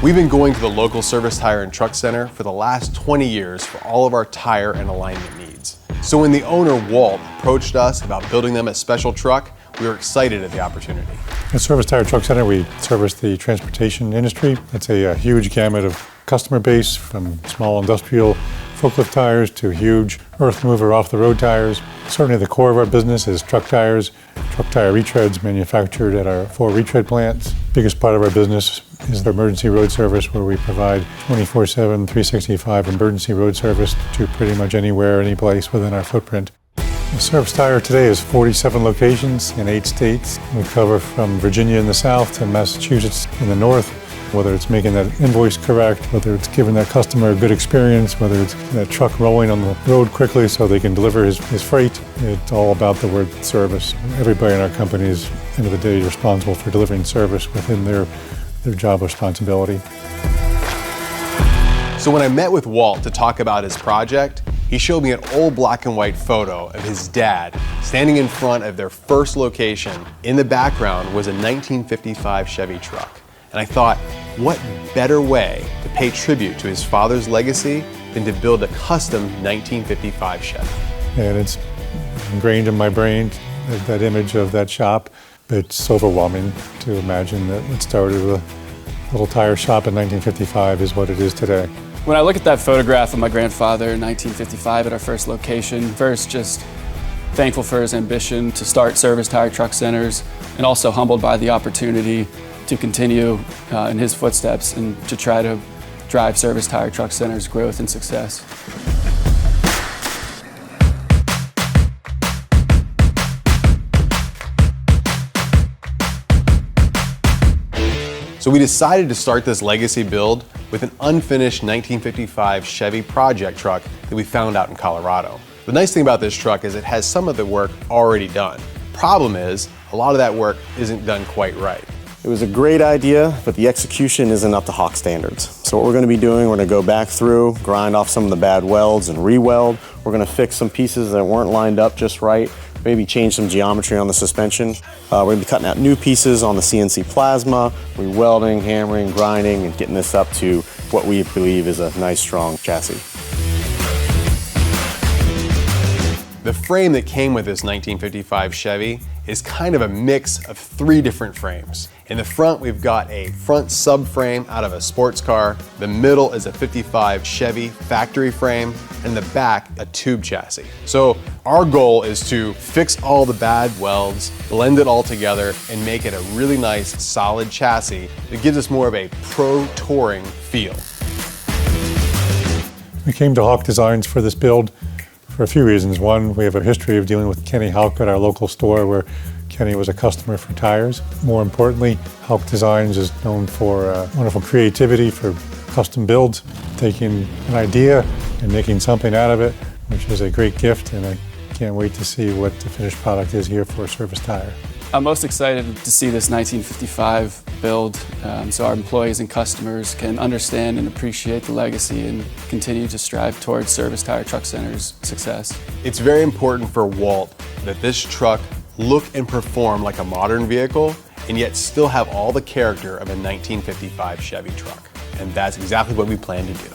We've been going to the local service tire and truck center for the last 20 years for all of our tire and alignment needs. So when the owner, Walt, approached us about building them a special truck, we were excited at the opportunity. At Service Tire Truck Center, we service the transportation industry. It's a huge gamut of customer base, from small industrial forklift tires to huge earth mover off-the-road tires. Certainly the core of our business is truck tires, truck tire retreads manufactured at our 4 retread plants. Biggest part of our business is the emergency road service, where we provide 24/7, 365 emergency road service to pretty much anywhere, any place within our footprint. The Service Tire today is 47 locations in 8 states. We cover from Virginia in the south to Massachusetts in the north. Whether it's making that invoice correct, whether it's giving that customer a good experience, whether it's that truck rolling on the road quickly so they can deliver his freight, it's all about the word service. Everybody in our company is, at the end of the day, responsible for delivering service within their job responsibility. So when I met with Walt to talk about his project, he showed me an old black and white photo of his dad standing in front of their first location. In the background was a 1955 Chevy truck. And I thought, what better way to pay tribute to his father's legacy than to build a custom 1955 Chevy? And it's ingrained in my brain, that image of that shop. It's overwhelming to imagine that it started with a little tire shop in 1955 is what it is today. When I look at that photograph of my grandfather in 1955 at our first location, first just thankful for his ambition to start service tire truck centers, and also humbled by the opportunity to continue in his footsteps and to try to drive service tire truck centers' growth and success. So we decided to start this legacy build with an unfinished 1955 Chevy project truck that we found out in Colorado. The nice thing about this truck is it has some of the work already done. Problem is, a lot of that work isn't done quite right. It was a great idea, but the execution isn't up to Hauk standards. So what we're going to be doing, we're going to go back through, grind off some of the bad welds and re-weld. We're going to fix some pieces that weren't lined up just right, maybe change some geometry on the suspension. We're going to be cutting out new pieces on the CNC plasma, re-welding, hammering, grinding, and getting this up to what we believe is a nice, strong chassis. The frame that came with this 1955 Chevy is kind of a mix of 3 different frames. In the front, we've got a front subframe out of a sports car. The middle is a 55 Chevy factory frame, and in the back, a tube chassis. So our goal is to fix all the bad welds, blend it all together, and make it a really nice, solid chassis that gives us more of a pro touring feel. We came to Hauk Designs for this build for a few reasons. One, we have a history of dealing with Kenny Hauk at our local store, where Kenny was a customer for tires. More importantly, Hauk Designs is known for wonderful creativity for custom builds, taking an idea and making something out of it, which is a great gift, and I can't wait to see what the finished product is here for Service Tire. I'm most excited to see this 1955 build so our employees and customers can understand and appreciate the legacy and continue to strive towards Service Tire Truck Center's success. It's very important for Walt that this truck look and perform like a modern vehicle and yet still have all the character of a 1955 Chevy truck. And that's exactly what we plan to do.